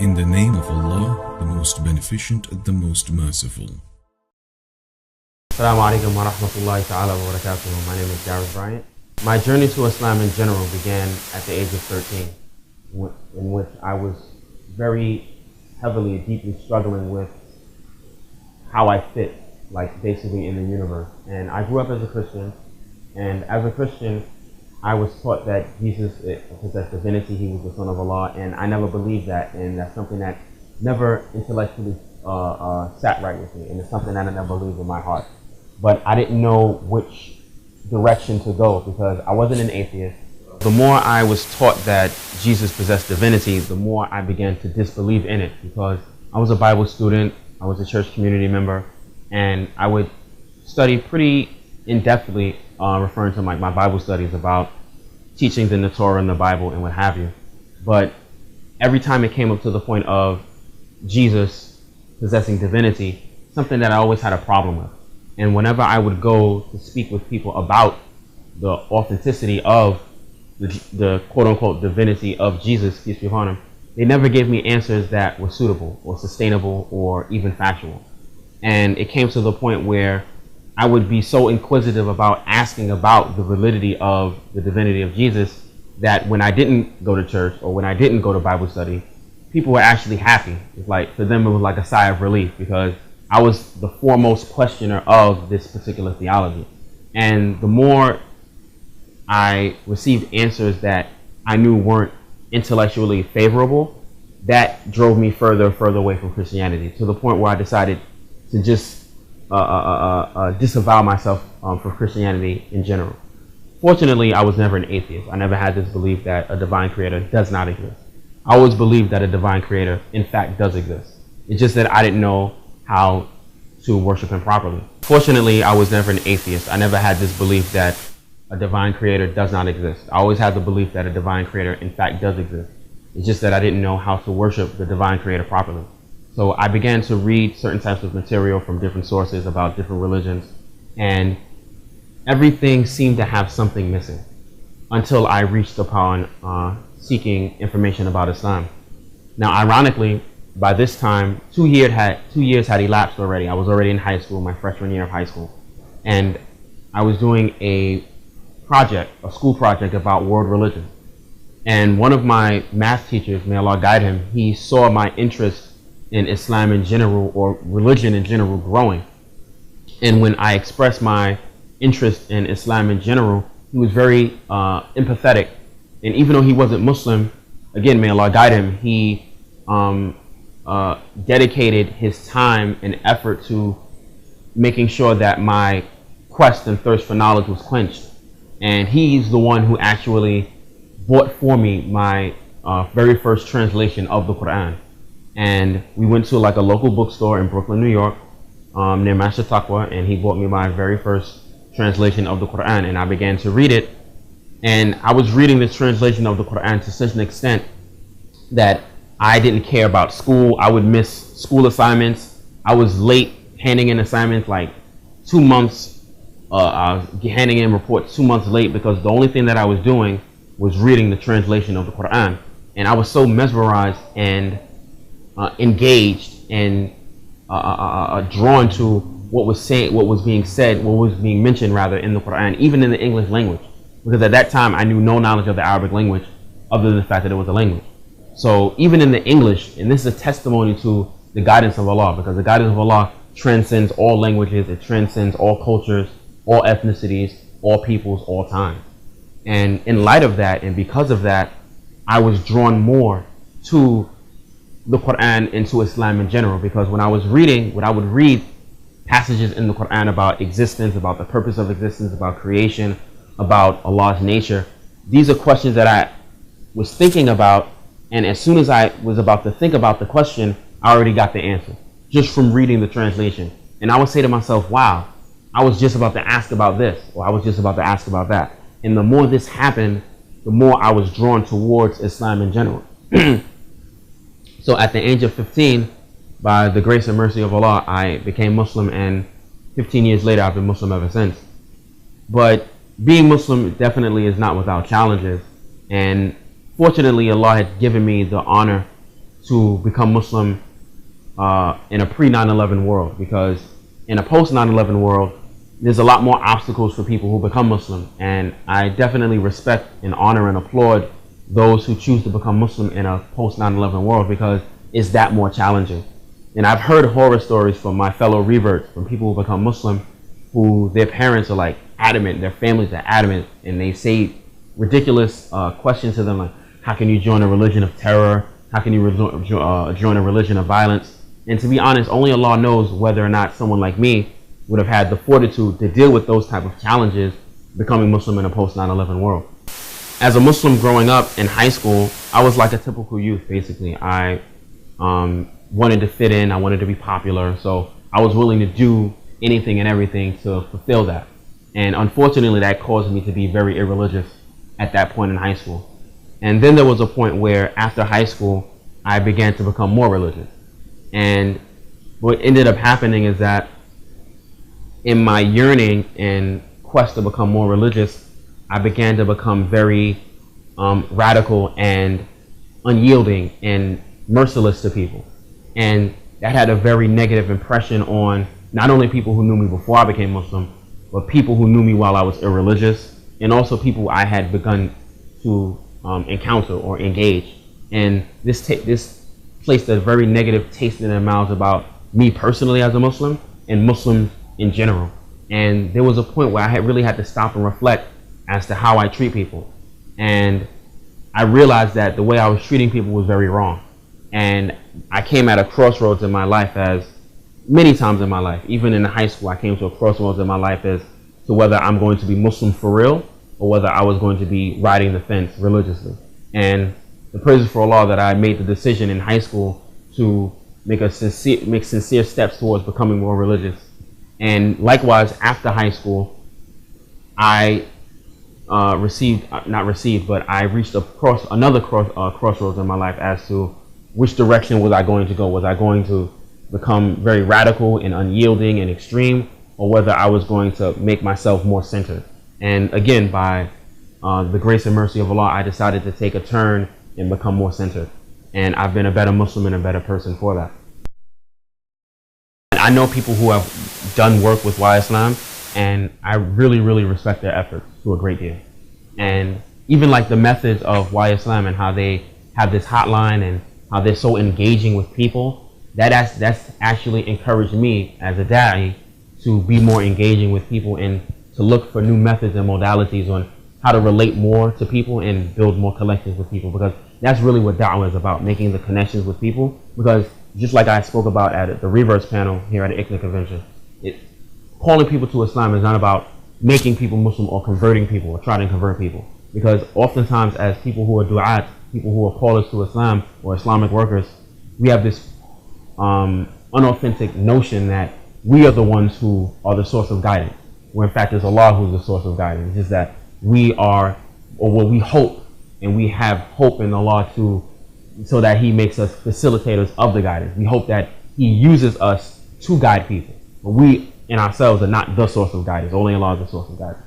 In the name of Allah, the most beneficent, the most merciful. Assalamu alaikum wa rahmatullahi ta'ala wa barakatuh. My name is Gareth Bryant. My journey to Islam in general began at the age of 13, in which I was very heavily, deeply struggling with how I fit, like basically in the universe. And I grew up as a Christian, and as a Christian, I was taught that Jesus possessed divinity, he was the Son of Allah, and I never believed that, and that's something that never intellectually sat right with me, and it's something that I never believed in my heart. But I didn't know which direction to go because I wasn't an atheist. The more I was taught that Jesus possessed divinity, the more I began to disbelieve in it, because I was a Bible student, I was a church community member, and I would study pretty in-depthly, referring to my Bible studies about teachings in the Torah and the Bible and what have you. But every time it came up to the point of Jesus possessing divinity, something that I always had a problem with. And whenever I would go to speak with people about the authenticity of the quote-unquote divinity of Jesus, peace be upon him, they never gave me answers that were suitable or sustainable or even factual. And it came to the point where I would be so inquisitive about asking about the validity of the divinity of Jesus that when I didn't go to church or when I didn't go to Bible study, people were actually happy. It's like, for them it was like a sigh of relief, because I was the foremost questioner of this particular theology. And the more I received answers that I knew weren't intellectually favorable, that drove me further and further away from Christianity, to the point where I decided to just disavow myself from Christianity in general. Fortunately, I was never an atheist. I never had this belief that a divine creator does not exist. I always believed that a divine creator, in fact, does exist. It's just that I didn't know how to worship him properly. Fortunately, I was never an atheist. I never had this belief that a divine creator does not exist. I always had the belief that a divine creator, in fact, does exist. It's just that I didn't know how to worship the divine creator properly. So I began to read certain types of material from different sources about different religions, and everything seemed to have something missing until I reached upon seeking information about Islam. Now, ironically, by this time, 2 years had elapsed already. I was already in high school, my freshman year of high school, and I was doing a school project about world religion. And one of my math teachers, may Allah guide him, he saw my interest in Islam in general, or religion in general, growing. And when I expressed my interest in Islam in general, he was very empathetic. And even though he wasn't Muslim, again, may Allah guide him, he dedicated his time and effort to making sure that my quest and thirst for knowledge was quenched. And he's the one who actually bought for me my very first translation of the Quran. And we went to like a local bookstore in Brooklyn, New York, near Master Taqwa, and he bought me my very first translation of the Quran, and I began to read it. And I was reading this translation of the Quran to such an extent that I didn't care about school. I would miss school assignments. I was late handing in assignments, like 2 months, handing in reports 2 months late, because the only thing that I was doing was reading the translation of the Quran. And I was so mesmerized and engaged and drawn to what was being mentioned rather in the Quran, even in the English language, because at that time I knew no knowledge of the Arabic language other than the fact that it was a language. So even in the English, and this is a testimony to the guidance of Allah, because the guidance of Allah transcends all languages, it transcends all cultures, all ethnicities, all peoples, all time. And in light of that, and because of that, I was drawn more to the Quran and to Islam in general, because when I would read passages in the Quran about existence, about the purpose of existence, about creation, about Allah's nature, these are questions that I was thinking about, and as soon as I was about to think about the question, I already got the answer, just from reading the translation. And I would say to myself, wow, I was just about to ask about this, or I was just about to ask about that. And the more this happened, the more I was drawn towards Islam in general. So at the age of 15, by the grace and mercy of Allah, I became Muslim, and 15 years later, I've been Muslim ever since. But being Muslim definitely is not without challenges, and fortunately, Allah had given me the honor to become Muslim in a pre-9/11 world, because in a post-9/11 world, there's a lot more obstacles for people who become Muslim, and I definitely respect and honor and applaud those who choose to become Muslim in a post-9/11 world, because it's that more challenging. And I've heard horror stories from my fellow reverts, from people who become Muslim, who their parents are like adamant, their families are adamant, and they say ridiculous questions to them like, how can you join a religion of terror? How can you join a religion of violence? And to be honest, only Allah knows whether or not someone like me would have had the fortitude to deal with those type of challenges becoming Muslim in a post-9/11 world. As a Muslim growing up in high school, I was like a typical youth, basically. I wanted to fit in, I wanted to be popular, so I was willing to do anything and everything to fulfill that. And unfortunately, that caused me to be very irreligious at that point in high school. And then there was a point where after high school, I began to become more religious. And what ended up happening is that in my yearning and quest to become more religious, I began to become very radical and unyielding and merciless to people. And that had a very negative impression on not only people who knew me before I became Muslim, but people who knew me while I was irreligious, and also people I had begun to encounter or engage. And this placed a very negative taste in their mouths about me personally as a Muslim and Muslims in general. And there was a point where I really had to stop and reflect as to how I treat people. And I realized that the way I was treating people was very wrong. And I came at a crossroads in my life, as many times in my life, even in high school, I came to a crossroads in my life as to whether I'm going to be Muslim for real or whether I was going to be riding the fence religiously. And the praises for Allah that I made the decision in high school to make sincere steps towards becoming more religious. And likewise, after high school, I I reached another crossroads in my life as to which direction was I going to go. Was I going to become very radical and unyielding and extreme, or whether I was going to make myself more centered? And again, by the grace and mercy of Allah, I decided to take a turn and become more centered. And I've been a better Muslim and a better person for that. I know people who have done work with Why Islam, and I really, really respect their efforts to a great deal. And even like the methods of Why Islam and how they have this hotline and how they're so engaging with people, that's actually encouraged me as a da'i to be more engaging with people and to look for new methods and modalities on how to relate more to people and build more connections with people, because that's really what da'wah is about, making the connections with people. Because just like I spoke about at the Reverse panel here at the ICNA convention, calling people to Islam is not about making people Muslim or converting people or trying to convert people. Because oftentimes as people who are du'at, people who are callers to Islam or Islamic workers, we have this unauthentic notion that we are the ones who are the source of guidance, where in fact it's Allah who's the source of guidance. It's just that we are, or what we hope, and we have hope in Allah so that He makes us facilitators of the guidance. We hope that He uses us to guide people, but we in ourselves are not the source of guidance. Only Allah is the source of guidance.